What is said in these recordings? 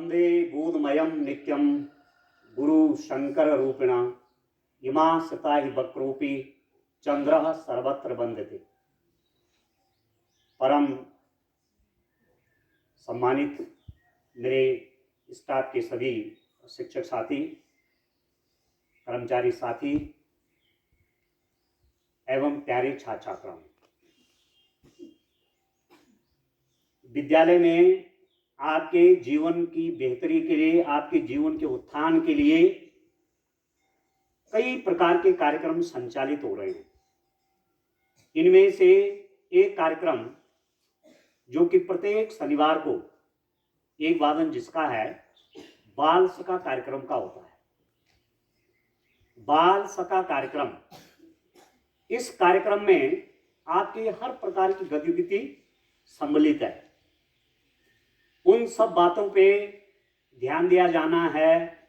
वंदे बोधमयं नित्यं गुरु शंकर रूपिणा इमा सता ही वक्रोपी चंद्र सर्वत्र वंदते। परम सम्मानित मेरे स्टाफ के सभी शिक्षक साथी, कर्मचारी साथी एवं प्यारे छात्र छात्राओं, विद्यालय में आपके जीवन की बेहतरी के लिए, आपके जीवन के उत्थान के लिए कई प्रकार के कार्यक्रम संचालित हो रहे हैं। इनमें से एक कार्यक्रम जो कि प्रत्येक शनिवार को 1 जिसका है बाल सखा कार्यक्रम का होता है। बाल सखा कार्यक्रम, इस कार्यक्रम में आपकी हर प्रकार की गतिविधि सम्मिलित है। उन सब बातों पे ध्यान दिया जाना है,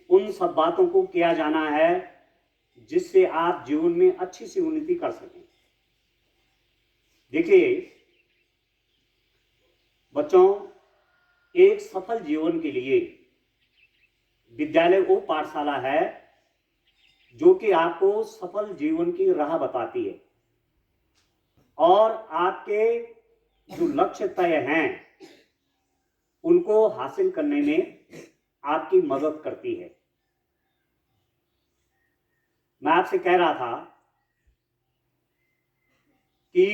उन सब बातों को किया जाना है जिससे आप जीवन में अच्छी सी उन्नति कर सकें। देखिए बच्चों, एक सफल जीवन के लिए विद्यालय वो पाठशाला है जो कि आपको सफल जीवन की राह बताती है और आपके जो लक्ष्य तय हैं उनको हासिल करने में आपकी मदद करती है। मैं आपसे कह रहा था कि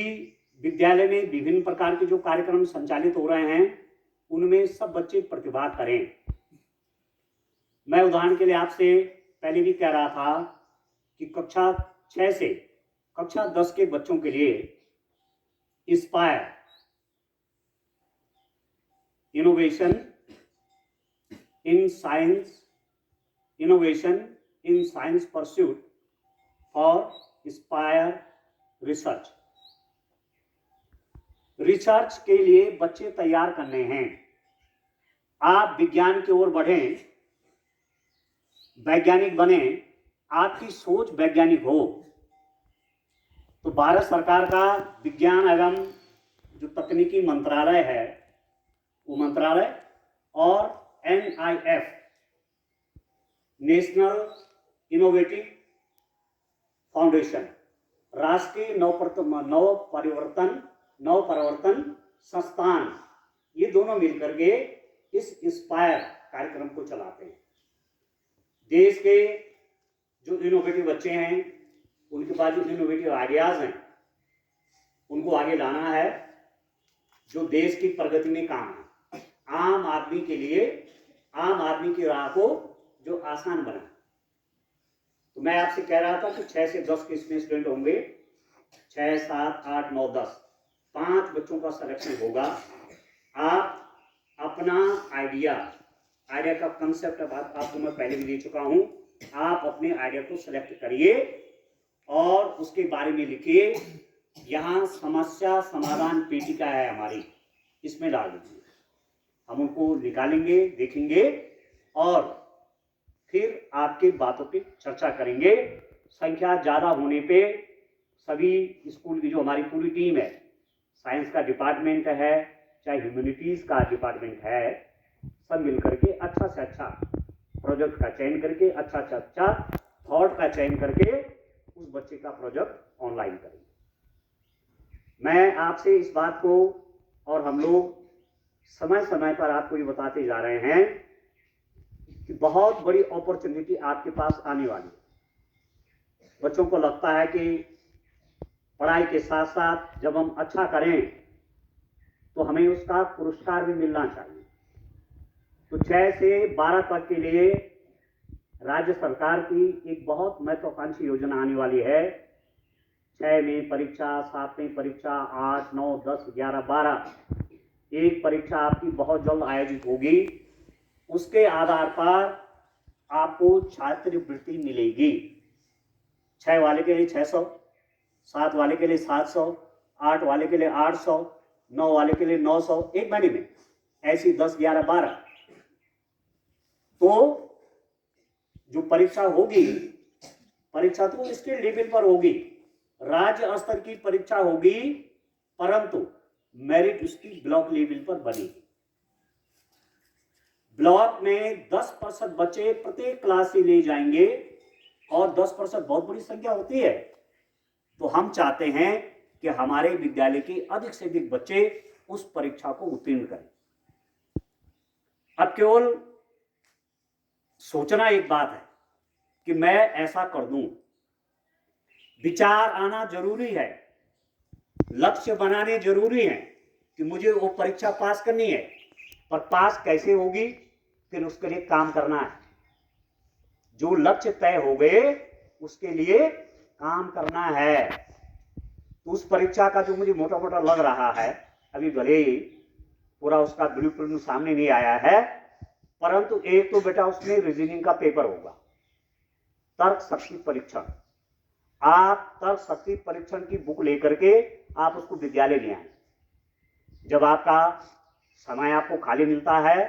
विद्यालय में विभिन्न प्रकार के जो कार्यक्रम संचालित हो रहे हैं उनमें सब बच्चे प्रतिभाग करें। मैं उदाहरण के लिए आपसे पहले भी कह रहा था कि कक्षा 6 से कक्षा 10 के बच्चों के लिए inspire innovation in science pursuit for inspire research के लिए बच्चे तैयार करने हैं। आप विज्ञान की ओर बढ़ें, वैज्ञानिक बने, आपकी सोच वैज्ञानिक हो तो भारत सरकार का विज्ञान एवं जो तकनीकी मंत्रालय है वो मंत्रालय और NIF नेशनल इनोवेटिव फाउंडेशन, राष्ट्रीय नव परिवर्तन संस्थान, ये दोनों मिलकर के इस इंस्पायर कार्यक्रम को चलाते हैं। देश के जो इनोवेटिव बच्चे हैं उनके पास जो इनोवेटिव आइडियाज हैं उनको आगे लाना है जो देश की प्रगति में काम है, आम आदमी के लिए, आम आदमी की राह को जो आसान बनाए। तो मैं आपसे कह रहा था कि 6 से 10 के इसमें स्टूडेंट होंगे, 6, 7, 8, 9, 10, 5 बच्चों का सिलेक्शन होगा। आप अपना आइडिया का कंसेप्ट आपको मैं पहले भी दे चुका हूं। आप अपने आइडिया को सिलेक्ट करिए और उसके बारे में लिखिए। यहाँ समस्या समाधान पेटिका है हमारी, इसमें डाल दीजिए। हम उनको निकालेंगे, देखेंगे और फिर आपके बातों पे चर्चा करेंगे। संख्या ज़्यादा होने पे सभी स्कूल की जो हमारी पूरी टीम है, साइंस का डिपार्टमेंट है चाहे ह्यूमैनिटीज़ का डिपार्टमेंट है, सब मिलकर के अच्छा से अच्छा प्रोजेक्ट का चयन करके, अच्छा से अच्छा थॉट का चयन करके उस बच्चे का प्रोजेक्ट ऑनलाइन करेंगे। मैं आपसे इस बात को और हम लोग समय समय पर आपको ये बताते जा रहे हैं कि बहुत बड़ी अपॉर्चुनिटी आपके पास आने वाली है। बच्चों को लगता है कि पढ़ाई के साथ साथ जब हम अच्छा करें तो हमें उसका पुरस्कार भी मिलना चाहिए। तो 6 से 12 तक के लिए राज्य सरकार की एक बहुत महत्वाकांक्षी योजना आने वाली है। 6 में परीक्षा, 7 में परीक्षा, 8, 9, 10, 11, 12 एक परीक्षा आपकी बहुत जल्द आयोजित होगी। उसके आधार पर आपको छात्रवृत्ति मिलेगी। 6 वाले के लिए 600, 7 वाले के लिए 700, 8 वाले के लिए 800, 9 वाले के लिए 900 एक महीने में, ऐसी 10, 11, 12। तो जो परीक्षा होगी, परीक्षा तो स्टेट लेवल पर होगी, राज्य स्तर की परीक्षा होगी, परंतु मेरिट उसकी ब्लॉक लेवल पर बनेगी। ब्लॉक में 10% बच्चे प्रत्येक क्लास से ले जाएंगे और 10% बहुत बड़ी संख्या होती है। तो हम चाहते हैं कि हमारे विद्यालय के अधिक से अधिक बच्चे उस परीक्षा को उत्तीर्ण करें। अब केवल सोचना एक बात है कि मैं ऐसा कर दूं, विचार आना जरूरी है, लक्ष्य बनाने जरूरी है कि मुझे वो परीक्षा पास करनी है, पर पास कैसे होगी फिर उसके लिए काम करना है। जो लक्ष्य तय हो गए उसके लिए काम करना है। तो उस परीक्षा का जो मुझे मोटा मोटा लग रहा है, अभी भले ही पूरा उसका ब्लूप्रिंट सामने नहीं आया है, परंतु एक तो बेटा उसमें रीजनिंग का पेपर होगा, तर्क शक्ति परीक्षण। आप तर्क शक्ति परीक्षण की बुक लेकर के आप उसको विद्यालय ले आए। जब आपका समय आपको खाली मिलता है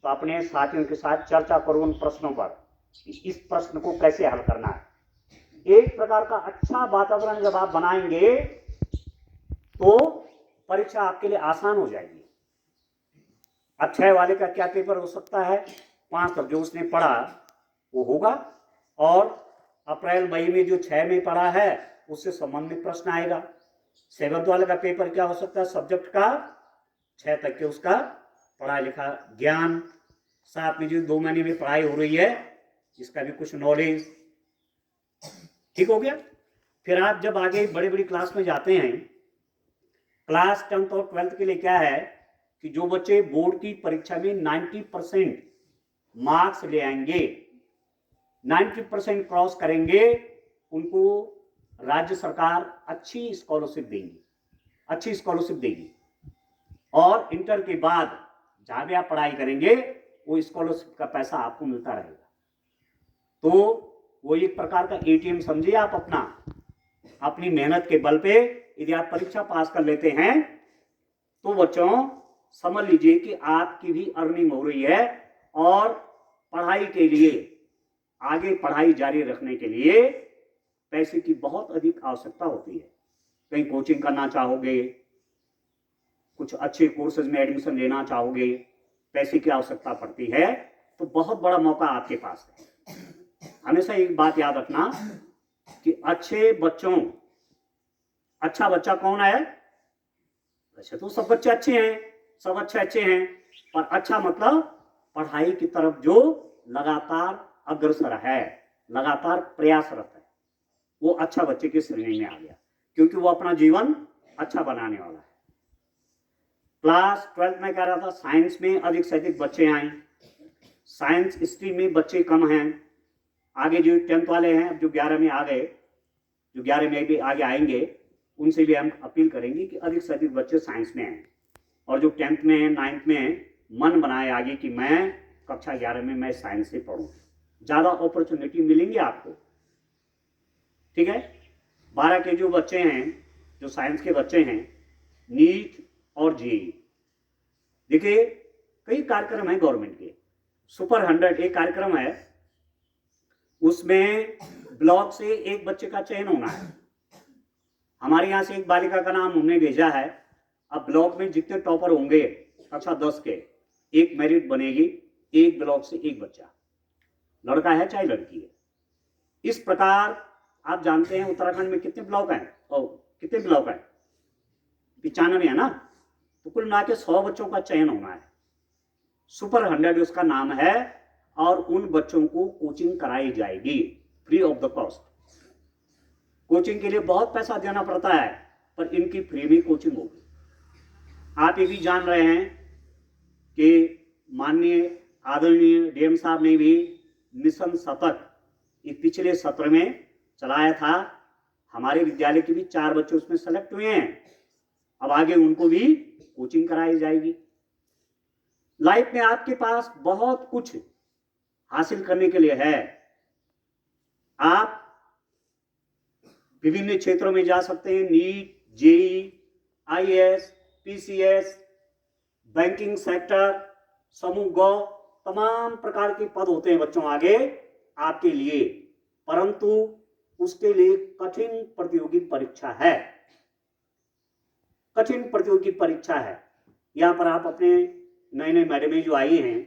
तो अपने साथियों के साथ चर्चा करो उन प्रश्नों पर, इस प्रश्न को कैसे हल करना है। एक प्रकार का अच्छा वातावरण जब आप बनाएंगे तो परीक्षा आपके लिए आसान हो जाएगी। अब 6 वाले का क्या पेपर हो सकता है, 5 तक जो उसने पढ़ा वो होगा, और अप्रैल मई में जो 6 में पढ़ा है उससे संबंधित प्रश्न आएगा। 7th वाले का पेपर क्या हो सकता है, सब्जेक्ट का 6 तक के उसका पढ़ा लिखा ज्ञान, साथ में जो 2 महीने में पढ़ाई हो रही है इसका भी कुछ नॉलेज। ठीक हो गया। फिर आप जब आगे बड़ी बड़ी क्लास में जाते हैं, क्लास 10th और 12th के लिए क्या है कि जो बच्चे बोर्ड की परीक्षा में 90% मार्क्स ले आएंगे, 90% क्रॉस करेंगे, उनको राज्य सरकार अच्छी स्कॉलरशिप देगी, और इंटर के बाद जहां भी आप पढ़ाई करेंगे वो स्कॉलरशिप का पैसा आपको मिलता रहेगा। तो वो एक प्रकार का एटीएम समझिए आप अपनी मेहनत के बल पे यदि आप परीक्षा पास कर लेते हैं तो बच्चों समझ लीजिए कि आपकी भी अर्निंग हो रही है, और पढ़ाई के लिए, आगे पढ़ाई जारी रखने के लिए पैसे की बहुत अधिक आवश्यकता होती है। कहीं कोचिंग करना चाहोगे, कुछ अच्छे कोर्सेज में एडमिशन लेना चाहोगे, पैसे की आवश्यकता पड़ती है, तो बहुत बड़ा मौका आपके पास है। हमेशा एक बात याद रखना कि अच्छा बच्चा कौन है? वैसे तो सब बच्चे अच्छे हैं, सब अच्छे हैं, पर अच्छा मतलब पढ़ाई की तरफ जो लगातार अग्रसर है, लगातार प्रयासरत है, वो अच्छा बच्चे की श्रेणी में आ गया, क्योंकि वो अपना जीवन अच्छा बनाने वाला है। क्लास 12th में कह रहा था साइंस में अधिक से अधिक बच्चे आए, साइंस स्ट्रीम में बच्चे कम हैं। आगे जो 10th वाले हैं, जो 11 में आ गए, जो 11 में भी आगे आएंगे, उनसे भी हम अपील करेंगे कि अधिक से अधिक बच्चे साइंस में आए, और जो 10th में है, 9th में है, मन बनाए आगे कि मैं कक्षा 11 में मैं साइंस से पढ़ूं, ज़्यादा अपॉर्चुनिटी मिलेंगी आपको। ठीक है। 12 के जो बच्चे हैं, जो साइंस के बच्चे हैं, नीट और जेईई, देखिए कई कार्यक्रम हैं गवर्नमेंट के। सुपर 100 एक कार्यक्रम है, उसमें ब्लॉक से एक बच्चे का चयन होना है। हमारे यहाँ से एक बालिका का नाम हमने भेजा है। अब ब्लॉक में जितने टॉपर होंगे कक्षा 10 के, एक मेरिट बनेगी, एक ब्लॉक से एक बच्चा, लड़का है चाहे लड़की है। इस प्रकार आप जानते हैं उत्तराखंड में कितने ब्लॉक हैं, और कितने ब्लॉक हैं, 95 है ना, तो कुल मिला के 100 बच्चों का चयन होना है। सुपर 100 उसका नाम है, और उन बच्चों को कोचिंग कराई जाएगी free of the cost. Coaching के लिए बहुत पैसा देना पड़ता है, पर इनकी फ्री में कोचिंग होगी। आप ये भी जान रहे हैं कि माननीय आदरणीय डीएम साहब ने भी मिशन शतक इस पिछले सत्र में चलाया था। हमारे विद्यालय के भी 4 बच्चे उसमें सेलेक्ट हुए हैं। अब आगे उनको भी कोचिंग कराई जाएगी। लाइफ में आपके पास बहुत कुछ हासिल करने के लिए है। आप विभिन्न क्षेत्रों में जा सकते हैं, NEET, JEE, IAS, PCS, banking sector, समूह गौ, तमाम प्रकार के पद होते हैं बच्चों आगे आपके लिए, परंतु उसके लिए कठिन प्रतियोगी परीक्षा है। कठिन प्रतियोगी परीक्षा है। यहाँ पर आप अपने नए नए मैडमें जो आई हैं,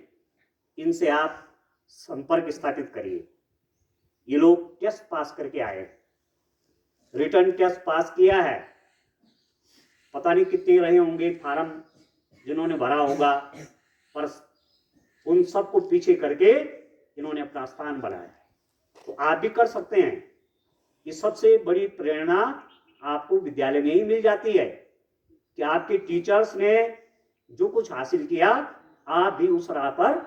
इनसे आप संपर्क स्थापित करिए। ये लोग टेस्ट पास करके आए, रिटर्न टेस्ट पास किया है, पता नहीं कितने रहे होंगे फॉर्म जिन्होंने भरा होगा, पर उन सबको पीछे करके इन्होंने अपना स्थान बनाया है। तो आप भी कर सकते हैं। ये सबसे बड़ी प्रेरणा आपको विद्यालय में ही मिल जाती है कि आपके टीचर्स ने जो कुछ हासिल किया, आप भी उस राह पर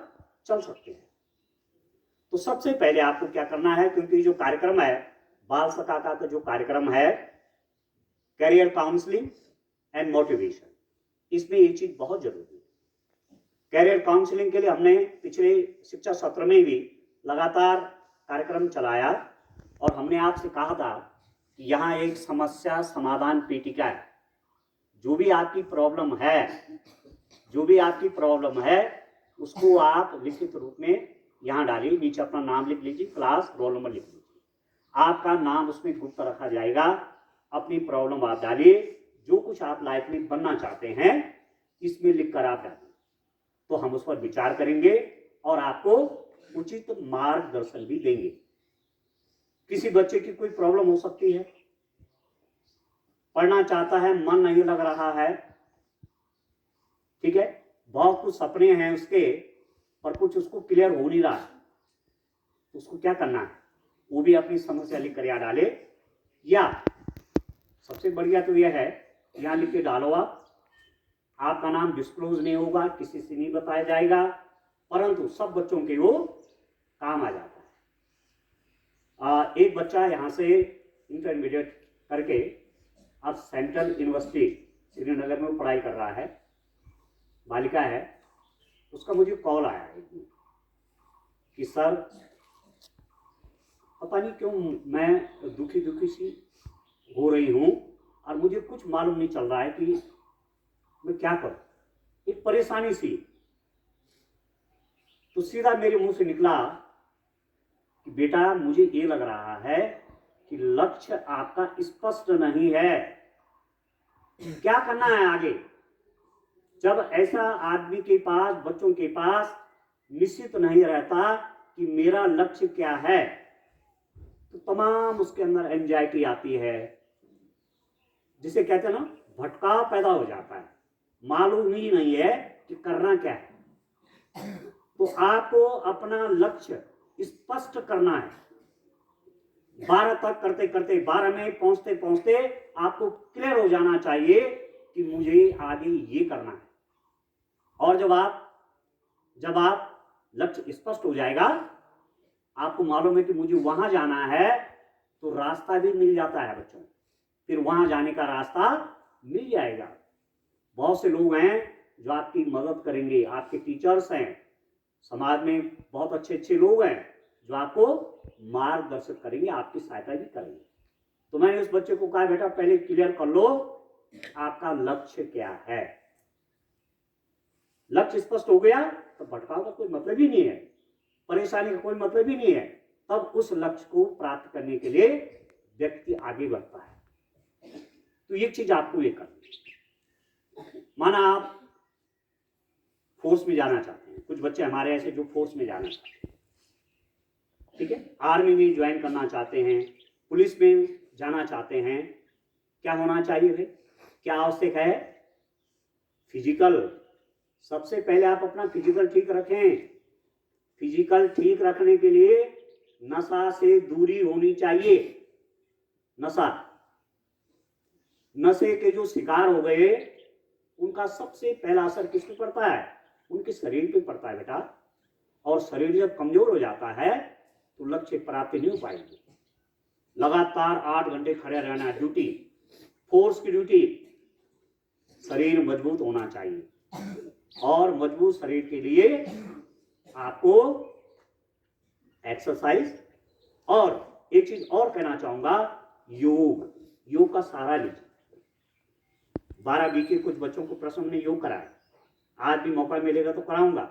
चल सकते हैं। तो सबसे पहले आपको क्या करना है, क्योंकि जो कार्यक्रम है बाल सखा का जो कार्यक्रम है करियर काउंसलिंग एंड मोटिवेशन, इसमें ये चीज बहुत जरूरी है। कैरियर काउंसलिंग के लिए हमने पिछले शिक्षा सत्र में भी लगातार कार्यक्रम चलाया और हमने आपसे कहा था कि यहाँ एक समस्या समाधान पेटिका है। जो भी आपकी प्रॉब्लम है उसको आप लिखित रूप में यहाँ डालिए। नीचे अपना नाम लिख लीजिए, क्लास, रोल नंबर लिख लीजिए। आपका नाम उसमें गुप्त रखा जाएगा। अपनी प्रॉब्लम आप डालिए, जो कुछ आप लाइफ में बनना चाहते हैं इसमें लिखकर आप डालिए। तो हम उस पर विचार करेंगे और आपको उचित मार्गदर्शन भी देंगे। किसी बच्चे की कोई प्रॉब्लम हो सकती है, पढ़ना चाहता है, मन नहीं लग रहा है, ठीक है, बहुत कुछ सपने हैं उसके, पर कुछ उसको क्लियर हो नहीं रहा है, तो उसको क्या करना है, वो भी अपनी समस्या लिख कर यहाँ डाले। या सबसे बढ़िया तो यह है, यहाँ लिख के डालो आपका नाम डिस्क्लोज नहीं होगा, किसी से नहीं बताया जाएगा, परंतु सब बच्चों के वो काम आ जाता है। एक बच्चा यहाँ से इंटरमीडिएट करके अब सेंट्रल यूनिवर्सिटी श्रीनगर में पढ़ाई कर रहा है, बालिका है। उसका मुझे कॉल आया है कि सर पता नहीं क्यों मैं दुखी सी हो रही हूँ और मुझे कुछ मालूम नहीं चल रहा है कि मैं क्या करूं, एक परेशानी सी। तो सीधा मेरे मुंह से निकला कि बेटा मुझे ये लग रहा है कि लक्ष्य आपका स्पष्ट नहीं है, क्या करना है आगे। जब ऐसा आदमी के पास, बच्चों के पास निश्चित नहीं रहता कि मेरा लक्ष्य क्या है, तो तमाम उसके अंदर एंजाइटी आती है, जिसे कहते हैं ना भटकाव पैदा हो जाता है, मालूम ही नहीं है कि करना क्या है। तो आपको अपना लक्ष्य स्पष्ट करना है। 12 तक करते करते 12 में पहुंचते पहुंचते आपको क्लियर हो जाना चाहिए कि मुझे आगे ये करना है। और जब आप लक्ष्य स्पष्ट हो जाएगा, आपको मालूम है कि मुझे वहां जाना है, तो रास्ता भी मिल जाता है बच्चों, फिर वहां जाने का रास्ता मिल जाएगा। बहुत से लोग हैं जो आपकी मदद करेंगे, आपके टीचर्स हैं, समाज में बहुत अच्छे अच्छे लोग हैं जो आपको मार्गदर्शन करेंगे, आपकी सहायता भी करेंगे। तो मैंने उस बच्चे को कहा बेटा पहले क्लियर कर लो आपका लक्ष्य क्या है। लक्ष्य स्पष्ट हो गया तो भटकाव का कोई मतलब ही नहीं है, परेशानी का कोई मतलब ही नहीं है। तब उस लक्ष्य को प्राप्त करने के लिए व्यक्ति आगे बढ़ता है। तो ये चीज आपको ये करनी है। माना आप फोर्स में जाना चाहते हैं, कुछ बच्चे हमारे ऐसे जो फोर्स में जाना चाहते हैं, ठीक है, आर्मी में ज्वाइन करना चाहते हैं, पुलिस में जाना चाहते हैं, क्या होना चाहिए भाई, क्या आवश्यक है? फिजिकल। सबसे पहले आप अपना फिजिकल ठीक रखें। फिजिकल ठीक रखने के लिए नशा से दूरी होनी चाहिए। नशे के जो शिकार हो गए उनका सबसे पहला असर किस पे पड़ता है? उनके शरीर पे पड़ता है बेटा। और शरीर जब कमजोर हो जाता है तो लक्ष्य प्राप्ति नहीं हो पाएगी। लगातार 8 घंटे खड़े रहना है, ड्यूटी, फोर्स की ड्यूटी। शरीर मजबूत होना चाहिए और मजबूत शरीर के लिए आपको एक्सरसाइज, और एक चीज और कहना चाहूंगा, योग का सहारा लीजिए। 12 के कुछ बच्चों को प्रश्न में योग कराया, आज भी मौका मिलेगा तो कराऊंगा।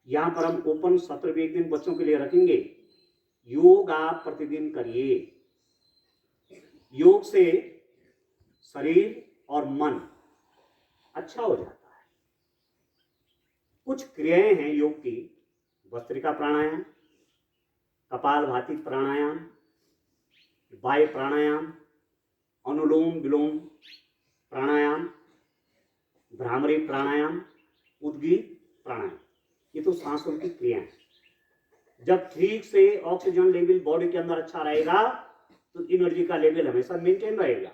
यहां पर हम ओपन सत्र भी एक दिन बच्चों के लिए रखेंगे। योग आप प्रतिदिन करिए। योग से शरीर और मन अच्छा हो जाता है। कुछ क्रियाएं हैं योग की भस्त्रिका प्राणायाम, कपालभाति प्राणायाम, वायु प्राणायाम, अनुलोम विलोम प्राणायाम, भ्रामरी प्राणायाम, उद्गीत प्राणायाम। ये तो सांसों की क्रिया है। जब ठीक से ऑक्सीजन लेवल बॉडी के अंदर अच्छा रहेगा तो एनर्जी का लेवल हमेशा मेंटेन रहेगा।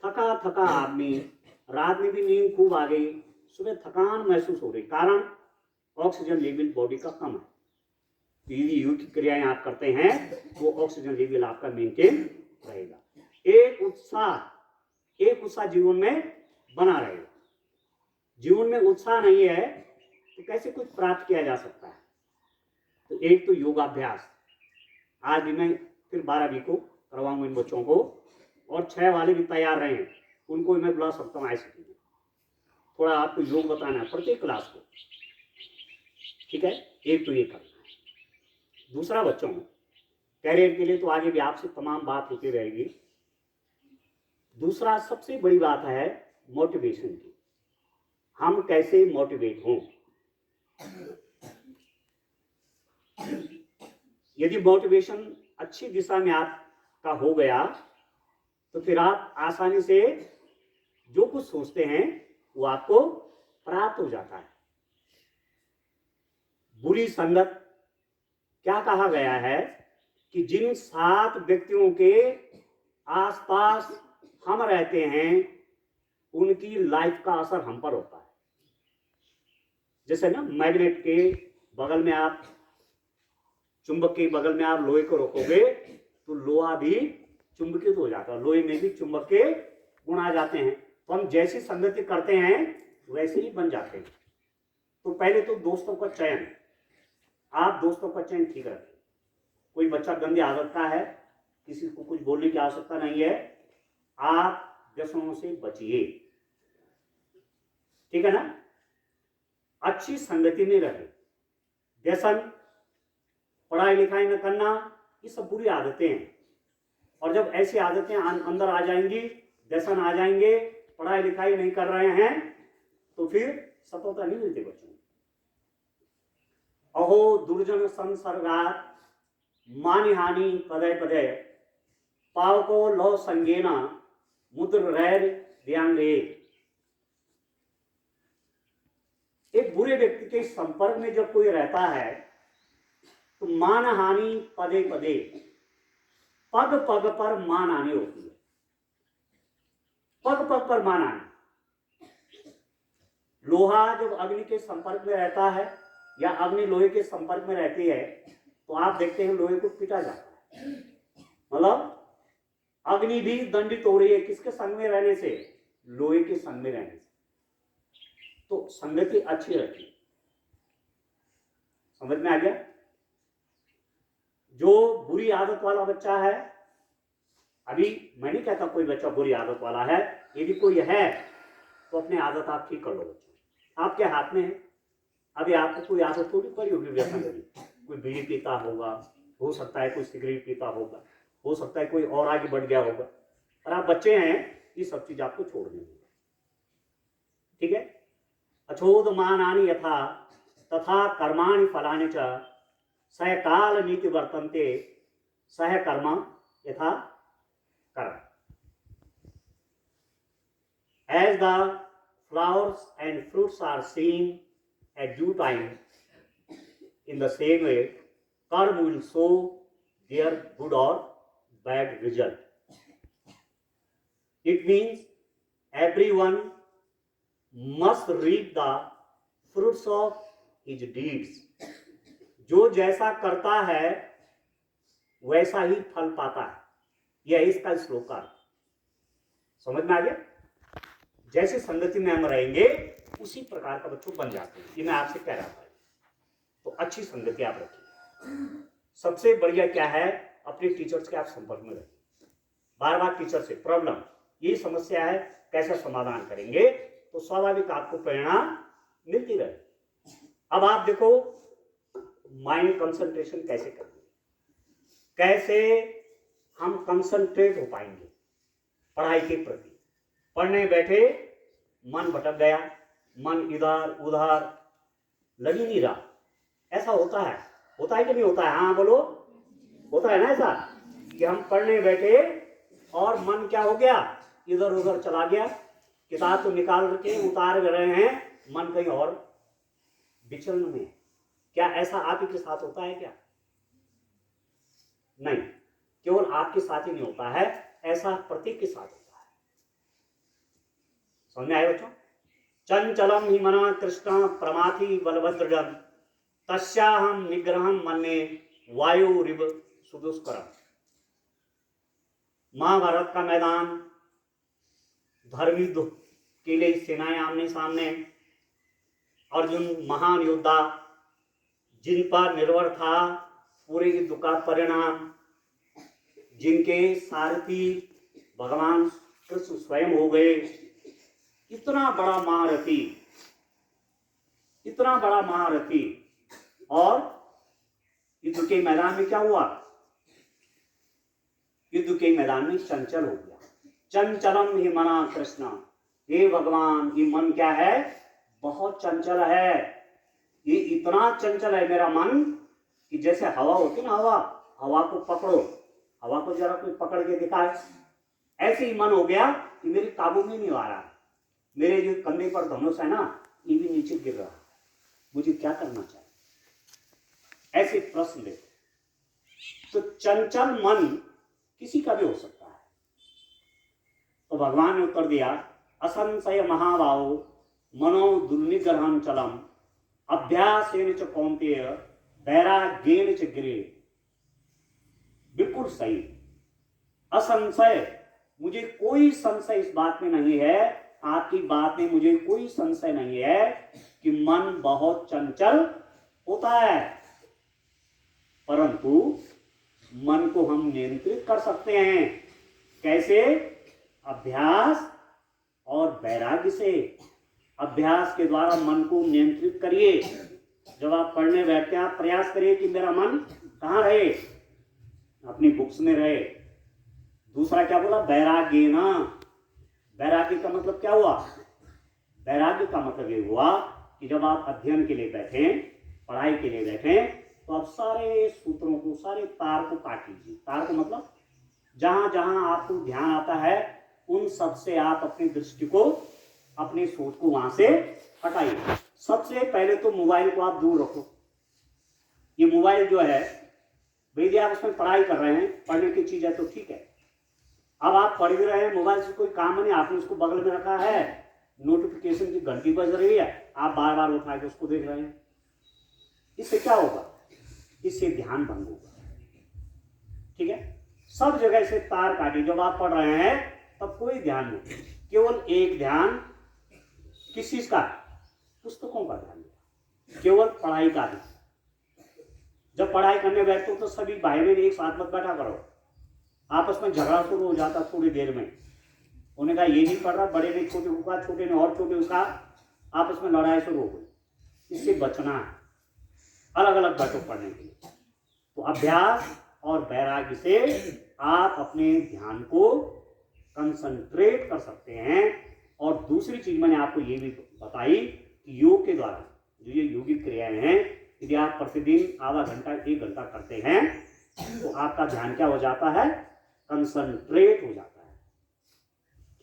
थका थका आदमी, रात में भी नींद खूब आ गई, सुबह थकान महसूस हो रही, कारण ऑक्सीजन लेवल बॉडी का कम है। यदि योग की क्रियाएं आप करते हैं वो ऑक्सीजन लेवल आपका मेंटेन रहेगा। एक उत्साह जीवन में बना रहेगा। जीवन में उत्साह नहीं है तो कैसे कुछ प्राप्त किया जा सकता है। तो एक तो योगाभ्यास, आज भी मैं फिर 12 को करवाऊंगा इन बच्चों को, और 6 वाले भी तैयार रहे, उनको भी मैं बुला सकता हूँ ऐसे। थोड़ा आपको योग बताना है प्रत्येक क्लास को, ठीक है। एक तो ये करना है। दूसरा बच्चों, कैरियर के लिए तो आगे भी आपसे तमाम बात होती रहेगी। दूसरा सबसे बड़ी बात है मोटिवेशन की। हम कैसे मोटिवेट हों। यदि मोटिवेशन अच्छी दिशा में आपका हो गया तो फिर आप आसानी से जो कुछ सोचते हैं वो आपको प्राप्त हो जाता है। बुरी संगत, क्या कहा गया है कि जिन 7 व्यक्तियों के आसपास हम रहते हैं उनकी लाइफ का असर हम पर होता है। जैसे ना मैग्नेट के बगल में आप, चुंबक के बगल में आप लोहे को रखोगे तो लोहा भी चुंबकित हो जाता है, लोहे में भी चुंबक के गुण आ जाते हैं। तो हम जैसी संगति करते हैं वैसे ही बन जाते हैं। तो पहले तो दोस्तों का चयन, आप दोस्तों का चयन ठीक रखें। कोई बच्चा गंदी आदत का है, किसी को कुछ बोलने की आवश्यकता नहीं है, आप व्यसनों से बचिए, ठीक है ना। अच्छी संगति में रहे। व्यसन, पढ़ाई लिखाई न करना, ये सब बुरी आदतें हैं। और जब ऐसी आदतें अंदर आ जाएंगी, व्यसन आ जाएंगे, पढ़ाई लिखाई नहीं कर रहे हैं तो फिर सफलता नहीं मिलती बच्चों। अहो दुर्जन संसर्गात मानि हानि पदय पदय, पावको लो संगेना मुद्र रैर दियांगे। एक बुरे व्यक्ति के संपर्क में जब कोई रहता है तो मान हानि पदे पदे, पग पग पर मान हानि होती है। पग पग पर मान हानि। लोहा जब अग्नि के संपर्क में रहता है या अग्नि लोहे के संपर्क में रहती है तो आप देखते हैं लोहे को पीटा जाता है। मतलब अग्नि भी दंडित हो रही है किसके संग में रहने से? लोहे के संग में रहने से। तो संगति अच्छी रखी। समझ में आ गया? जो बुरी आदत वाला बच्चा है, अभी मैं नहीं कहता कोई बच्चा बुरी आदत वाला है, यदि कोई है तो अपनी आदत आप ठीक कर लो बच्चों, आपके हाथ में है। अभी आपको कोई आदत थोड़ी पड़ी होगी व्यसन की, कोई बीड़ी पीता होगा, हो सकता है कोई सिगरेट पीता होगा, हो सकता है कोई और आगे बढ़ गया होगा, पर आप बच्चे हैं, ये सब चीज आपको छोड़नी होगी, ठीक है। अछोद मानानि यथा तथा कर्माणि फलानि च सह काल नीति वर्तन्ते सह कर्म यथा कर्म। As the flowers and fruits are seen at due time, in the same way, karma will show their good or bad result. It means everyone must reap the fruits of his deeds. जो जैसा करता है वैसा ही फल पाता है, यह इसका श्लोक का। समझ में आ गया? जैसे संगति में हम रहेंगे उसी प्रकार का बच्चों बन जाते हैं, ये मैं आपसे कह रहा था। तो अच्छी संगति आप रखिए। सबसे बढ़िया क्या है, अपने टीचर्स के आप संपर्क में रहिए। बार बार टीचर से प्रॉब्लम, ये समस्या है, कैसा समाधान करेंगे, तो स्वाभाविक आपको प्रेरणा मिलती रहे। अब आप देखो माइंड कंसंट्रेशन कैसे करेंगे, कैसे हम कंसंट्रेट हो पाएंगे पढ़ाई के प्रति। पढ़ने बैठे मन भटक गया, मन इधर उधर लग ही नहीं रहा, ऐसा होता है कि नहीं होता है? हाँ बोलो, होता है ना ऐसा कि हम पढ़ने बैठे और मन क्या हो गया, इधर उधर चला गया, किताब तो निकाल के उतार रहे हैं, मन कहीं और विचलन में। क्या ऐसा आप ही के साथ होता है क्या? नहीं, केवल आपके साथ ही नहीं होता है, ऐसा प्रत्येक के साथ होता है। समझ में आए बच्चों? चंचलम ही मना कृष्ण प्रमाथि बलभद्रजम तस्याहम निग्रहम मन्ये वायु रिव सुदुष्करम। महाभारत का मैदान, धर्मयुद्ध के लिए सेनाएं आमने सामने, अर्जुन महान योद्धा जिन पर निर्भर था पूरे युद्ध का परिणाम, जिनके सारथी भगवान कृष्ण स्वयं हो गए। इतना बड़ा महारथी, इतना बड़ा महारथी, और युद्ध के मैदान में क्या हुआ? युद्ध के मैदान में चंचल हो गया। चंचलम ही मना कृष्ण, हे भगवान ये मन क्या है? बहुत चंचल है। ये इतना चंचल है मेरा मन कि जैसे हवा होती ना, हवा को पकड़ो, हवा को जरा कोई पकड़ के दिखाए, ऐसे ही मन हो गया कि मेरे काबू में नहीं आ रहा। मेरे जो कंधे पर धनुष है ना, ये भी नीचे गिर रहा है, मुझे क्या करना चाहिए? ऐसे प्रश्न देखो। तो चंचल मन किसी का भी हो सकता है। तो भगवान ने उत्तर दिया, असंशय महाबाहो मनो दुर्निग्रहं चलम अभ्यासेन च कौन्तेय वैराग्येन च गिरे। बिल्कुल सही, असंशय, मुझे कोई संशय इस बात में नहीं है, आपकी बात में मुझे कोई संशय नहीं है कि मन बहुत चंचल होता है, परंतु मन को हम नियंत्रित कर सकते हैं। कैसे? अभ्यास और वैराग्य से। अभ्यास के द्वारा मन को नियंत्रित करिए। जब आप पढ़ने बैठते हैं, आप प्रयास करिए कि मेरा मन कहाँ रहे? अपनी बुक्स में रहे। दूसरा क्या बोला? वैराग्य ना। वैराग्य का मतलब क्या हुआ? वैराग्य का मतलब ये हुआ कि जब आप अध्ययन के लिए बैठे, पढ़ाई के लिए बैठे, तो आप सारे सूत्रों को, सारे तार को काट लीजिए। तार का मतलब जहां जहां आपको ध्यान आता है, उन सब से आप अपनी दृष्टि को, अपनी सोच को वहां से हटाइए। सबसे पहले तो मोबाइल को आप दूर रखो। ये मोबाइल जो है, भैया आप उसमें पढ़ाई कर रहे हैं, पढ़ने की चीज है तो ठीक है। अब आप पढ़ भी रहे हैं, मोबाइल से कोई काम नहीं, आपने उसको बगल में रखा है, नोटिफिकेशन की घंटी बज रही है, आप बार बार उठा के उसको देख रहे हैं। इससे क्या होगा? इससे ध्यान भंग होगा। ठीक है, सब जगह से तार काटिए। जब आप पढ़ रहे हैं तब कोई ध्यान नहीं, केवल एक ध्यान। किस चीज का? पुस्तकों का ध्यान, केवल पढ़ाई का ध्यान। जब पढ़ाई करने बैठते हो तो सभी भाई बहन एक साथ मत बैठा करो, आपस में झगड़ा शुरू हो जाता थोड़ी देर में। उन्होंने कहा ये नहीं पढ़ रहा, बड़े ने छोटे को कहा, छोटे ने और छोटे को कहा, आपस में लड़ाई शुरू हो गई। इससे बचना है, अलग अलग बैठो पढ़ने के लिए। तो अभ्यास और वैराग्य से आप अपने ध्यान को कंसंट्रेट कर सकते हैं। और दूसरी चीज मैंने आपको ये भी बताई कि योग के द्वारा जो ये योगिक क्रियाएं हैं, यदि आप प्रतिदिन आधा घंटा 1 घंटा करते हैं तो आपका ध्यान क्या हो जाता है? कंसंट्रेट हो जाता है।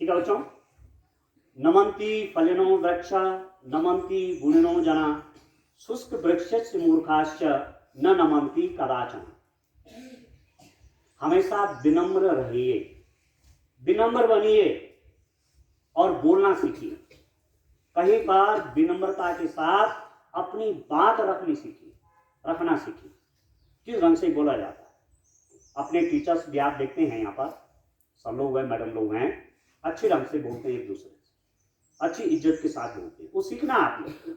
ठीक है बच्चों? नमंती फलिनो वृक्ष नमंती गुणिनो जना शुष्क वृक्ष मूर्खाश्च न नमंती कदाचन। हमेशा विनम्र रहिए, विनम्र बनिए और बोलना सीखिए। कहीं पर विनम्रता के साथ अपनी बात रखना सीखिए। किस ढंग से बोला जाता है? अपने टीचर्स भी आप देखते हैं, यहाँ पर सब लोग हैं, मैडम लोग हैं, अच्छे ढंग से बोलते हैं, एक दूसरे से अच्छी इज्जत के साथ बोलते हैं। वो सीखना आपने।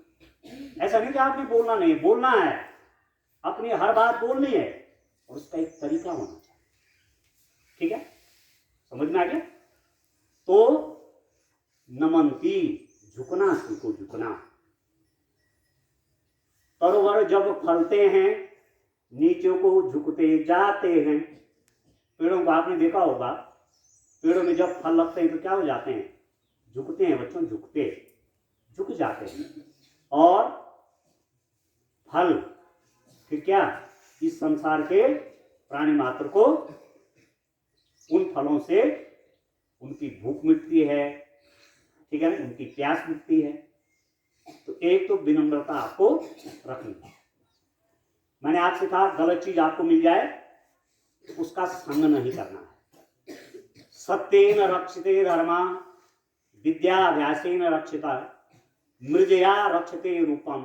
ऐसा नहीं कि आपने बोलना नहीं, बोलना है, अपनी हर बात बोलनी है, और उसका एक तरीका होना चाहिए। ठीक है, समझ में आ गया? तो नमंती, झुकना सीखो, झुकना। तरोवर जब फलते हैं नीचे को झुकते जाते हैं। पेड़ों को आपने देखा होगा, पेड़ों में जब फल लगते हैं तो क्या हो जाते हैं? झुकते हैं बच्चों, झुक जाते हैं। और फल फिर क्या, इस संसार के प्राणी मात्र को उन फलों से उनकी भूख मिटती है, ठीक है, उनकी प्यास मिटती है। तो एक तो विनम्रता आपको रखनी है। मैंने आपसे कहा गलत चीज आपको मिल जाए उसका संग नहीं करना है। सत्येन रक्षिते धर्मा विद्याभ्यासेन रक्षिता मृजया रक्षते रूपम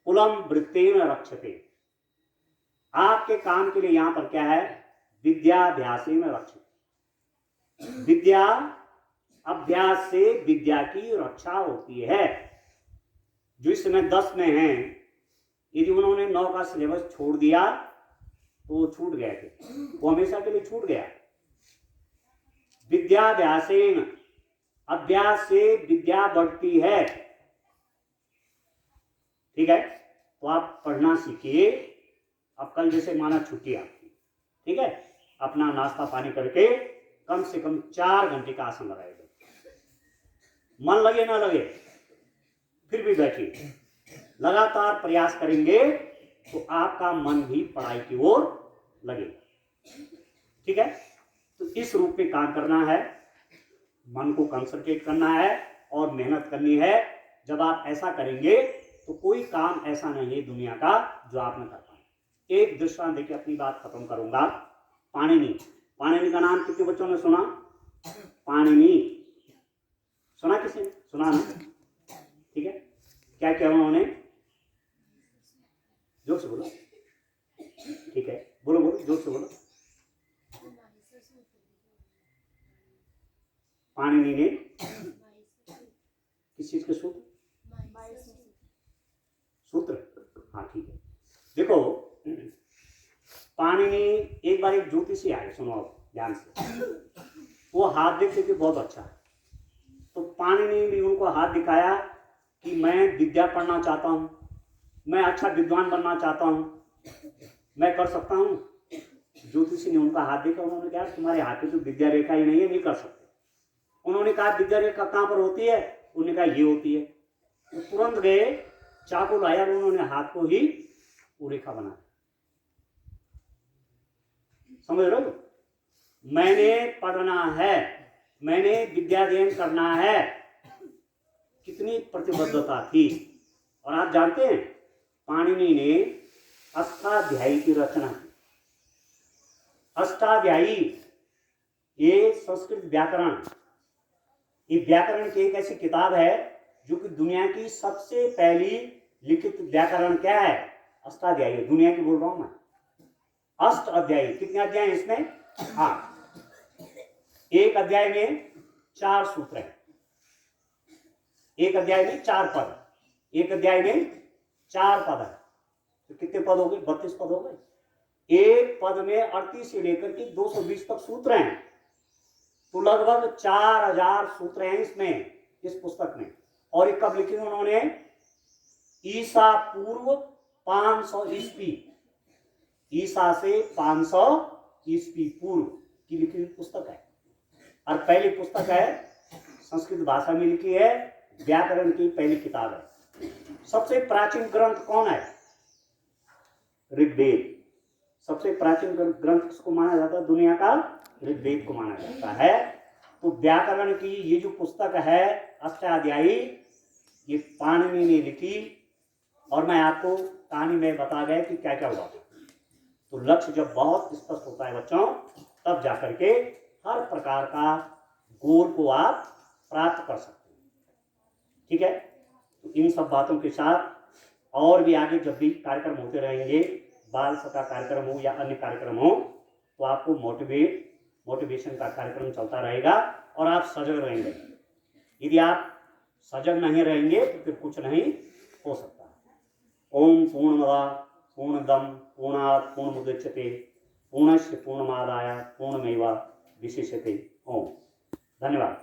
कुलम वृत्तेन रक्षते। आपके काम के लिए यहां पर क्या है, विद्याभ्यासेन रक्षित। विद्या अभ्यास से विद्या की रक्षा होती है। जो इस समय 10 में हैं, यदि उन्होंने 9 का सिलेबस छोड़ दिया तो वो छूट गए थे, वो हमेशा के लिए छूट गया। विद्याभ्यासेन, अभ्यास से विद्या बढ़ती है, ठीक है। तो आप पढ़ना सीखिए। अब कल जैसे माना छुट्टी आपकी, ठीक है, अपना नाश्ता पानी करके कम से कम 4 घंटे का आसन लगाएगा। मन लगे ना लगे फिर भी बैठिए, लगातार प्रयास करेंगे तो आपका मन भी पढ़ाई की ओर लगेगा, ठीक है। तो इस रूप में काम करना है, मन को कंसंट्रेट करना है और मेहनत करनी है। जब आप ऐसा करेंगे तो कोई काम ऐसा नहीं है दुनिया का जो आप न कर पाए। एक दृष्टांत देके अपनी बात खत्म करूंगा। पाणिनि, पाणिनि का नाम कितने बच्चों ने सुना? पाणिनि सुना, किसी ने सुना ना? ठीक है, क्या क्या उन्होंने, जोर से बोलो, ठीक है, बोलो बोलो, जोर से बोलो। पाणिनि ने किस चीज के सूत्र? सूत्र, हाँ ठीक है। देखो पाणिनि एक बार एक ज्योतिषी आए, सुनो ध्यान से। वो हाथ देखते थे बहुत अच्छा, तो पाणिनि ने भी उनको हाथ दिखाया कि मैं विद्या पढ़ना चाहता हूं, मैं अच्छा विद्वान बनना चाहता हूं, मैं कर सकता हूं। ज्योतिषी ने उनका हाथ देखा, उन्होंने कहा तुम्हारे हाथ में तो विद्या रेखा ही नहीं है, नहीं कर सकते। उन्होंने कहा विद्या रेखा कहां पर होती है? उन्होंने कहा ये होती है। तो तुरंत गए, चाकू लाया, उन्होंने हाथ को ही वो रेखा बना। समझ रहे हो? मैंने पढ़ना है, मैंने विद्याध्ययन करना है, कितनी प्रतिबद्धता थी। और आप जानते हैं पाणिनि ने अष्टाध्यायी की रचना की। अष्टाध्यायी ये संस्कृत व्याकरण, ये व्याकरण की एक ऐसी किताब है जो कि दुनिया की सबसे पहली लिखित व्याकरण क्या है? अष्टाध्यायी। दुनिया की बोल रहा हूं मैं। अष्ट अध्यायी, कितने अध्याय हैं इसमें? 8। एक अध्याय में 4 सूत्र हैं, एक अध्याय में 4 पद, एक अध्याय में 4 पद है, तो कितने पद हो गए? 32 पद हो गए। एक पद में 38 से लेकर के 220 तक सूत्र हैं, तो लगभग 4000 सूत्र हैं इसमें, इस पुस्तक में। और ये कब लिखी उन्होंने? ईसा पूर्व 500 ईस्वी, ईसा से 500 ईस्वी पूर्व की लिखी हुई पुस्तक है। और पहली पुस्तक है, संस्कृत भाषा में लिखी है, व्याकरण की पहली किताब है। सबसे प्राचीन ग्रंथ कौन है? ऋग्वेद। सबसे प्राचीन ग्रंथ किसको माना जाता है दुनिया का? ऋग्वेद को माना जाता है। तो व्याकरण की ये जो पुस्तक है अष्टाध्यायी, ये पाणिनि ने लिखी। और मैं आपको कहानी में बता गया कि क्या क्या हुआ। तो लक्ष्य जब बहुत स्पष्ट होता है बच्चों, तब जाकर के हर प्रकार का गोल को आप प्राप्त कर सकते हैं, ठीक है। तो इन सब बातों के साथ और भी आगे जब भी कार्यक्रम होते रहेंगे, बाल सभा कार्यक्रम हो या अन्य कार्यक्रम हो, तो आपको मोटिवेशन का कार्यक्रम चलता रहेगा और आप सजग रहेंगे। यदि आप सजग नहीं रहेंगे तो फिर कुछ नहीं हो सकता। ओम पूर्णमद पूर्णदम पूर्णात् पूर्णमुदच्यते पूर्णस्य पूर्णमादाय पूर्णमेवावशिष्यते। ओम। धन्यवाद।